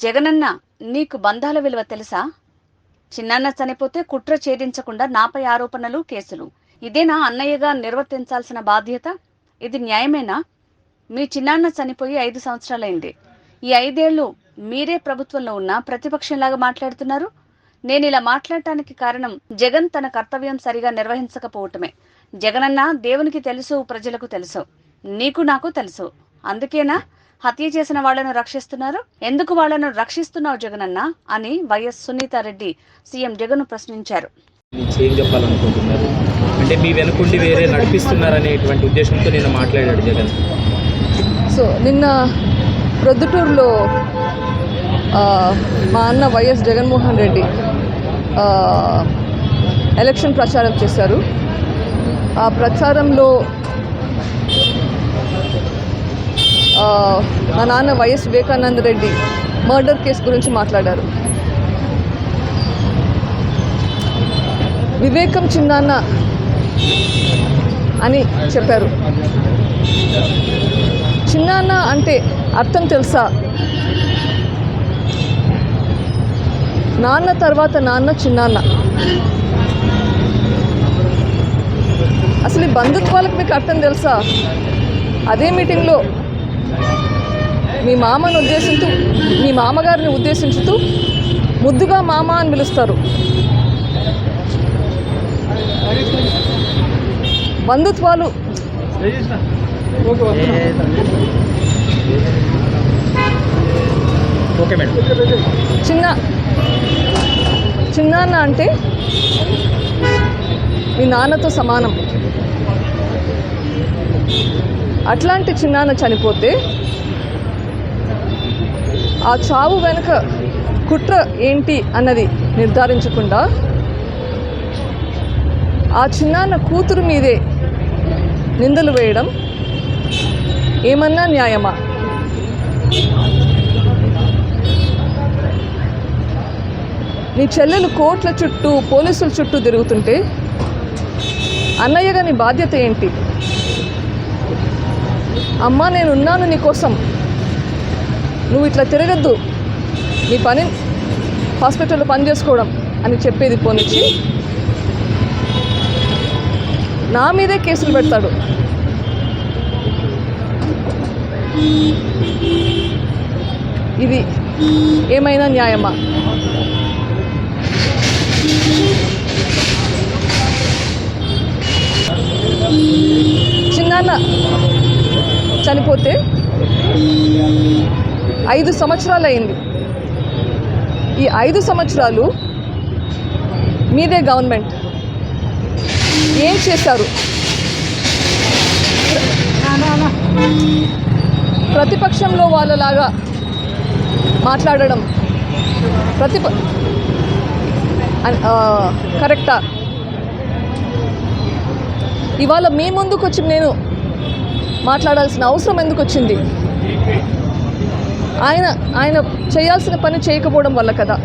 జగనన్న నీకు బంధాల విలువ తెలుసా? చిన్నాన్న చనిపోతే కుట్ర ఛేదించకుండా నాపై ఆరోపణలు, కేసులు. ఇదేనా అన్నయ్యగా నిర్వర్తించాల్సిన బాధ్యత? ఇది న్యాయమేనా? మీ చిన్నాన్న చనిపోయి 5 సంవత్సరాలైంది. ఈ 5 ఏళ్లు మీరే ప్రభుత్వంలో ఉన్న ప్రతిపక్షంలాగా మాట్లాడుతున్నారు. నేను ఇలా మాట్లాడటానికి కారణం జగన్ తన కర్తవ్యం సరిగా నిర్వహించకపోవటమే. జగనన్న దేవునికి తెలుసు, ప్రజలకు తెలుసు, నీకు నాకు తెలుసు. అందుకేనా హత్య చేసిన వాళ్లను రక్షిస్తున్నారు? ఎందుకు వాళ్లను రక్షిస్తున్నావు జగనన్న అని వైఎస్ సునీతారెడ్డి సీఎం జగన్ ప్రశ్నించారు. ఏం చెప్పాలనుకుంటున్నారు అంటే మీ వెనుకుండి వేరే నడిపిస్తున్నారనేటువంటి ఉద్దేశంతో నిన్న మాట్లాడాడు జగన్. సో నిన్న ప్రొద్దుటూరులో మా అన్న వైఎస్ జగన్మోహన్ రెడ్డి ఎలక్షన్ ప్రచారం చేశారు. ఆ ప్రచారంలో మా నాన్న YS Vivekananda Reddy murder case గురించి మాట్లాడారు. వివేకం చిన్నాన్న అని చెప్పారు. చిన్నాన్న అంటే అర్థం తెలుసా? నాన్న తర్వాత నాన్న చిన్నాన్న. అసలు ఈ బంధుత్వాలకు మీకు అర్థం తెలుసా? అదే మీటింగ్లో మీ మామను ఉద్దేశిస్తూ, మీ మామగారిని ఉద్దేశించుతూ ముద్దుగా మామ అని పిలుస్తారు. బంధుత్వాలు చిన్నాన్న అంటే మీ నాన్నతో సమానం. అట్లాంటి చిన్నాన్న చనిపోతే ఆ చావు వెనుక కుట్ర ఏంటి అన్నది నిర్ధారించకుండా ఆ చిన్నాన్న కూతురు మీదే నిందలు వేయడం ఏమన్నా న్యాయమా? నీ చెల్లెలు కోర్టుల చుట్టూ, పోలీసుల చుట్టూ తిరుగుతుంటే అన్నయ్యగా నీ బాధ్యత ఏంటి? అమ్మా నేనున్నాను నీకోసం, నువ్వు ఇట్లా తిరగద్దు, నీ పని హాస్పిటల్లో పని చేసుకోవడం అని చెప్పేది పోనిచ్చి నా మీదే కేసులు పెడతాడు. ఇది ఏమైనా న్యాయమా? చిన్నాన్న చనిపోతే 5 సంవత్సరాలు అయింది. ఈ 5 సంవత్సరాలు మీదే గవర్నమెంట్. ఏం చేశారు? ప్రతిపక్షంలో వాళ్ళలాగా మాట్లాడడం కరెక్టా? ఇవాళ మీ ముందుకు వచ్చి నేను మాట్లాడాల్సిన అవసరం ఎందుకు వచ్చింది? ఆయన చేయాల్సిన పని చేయకపోవడం వల్ల కదా.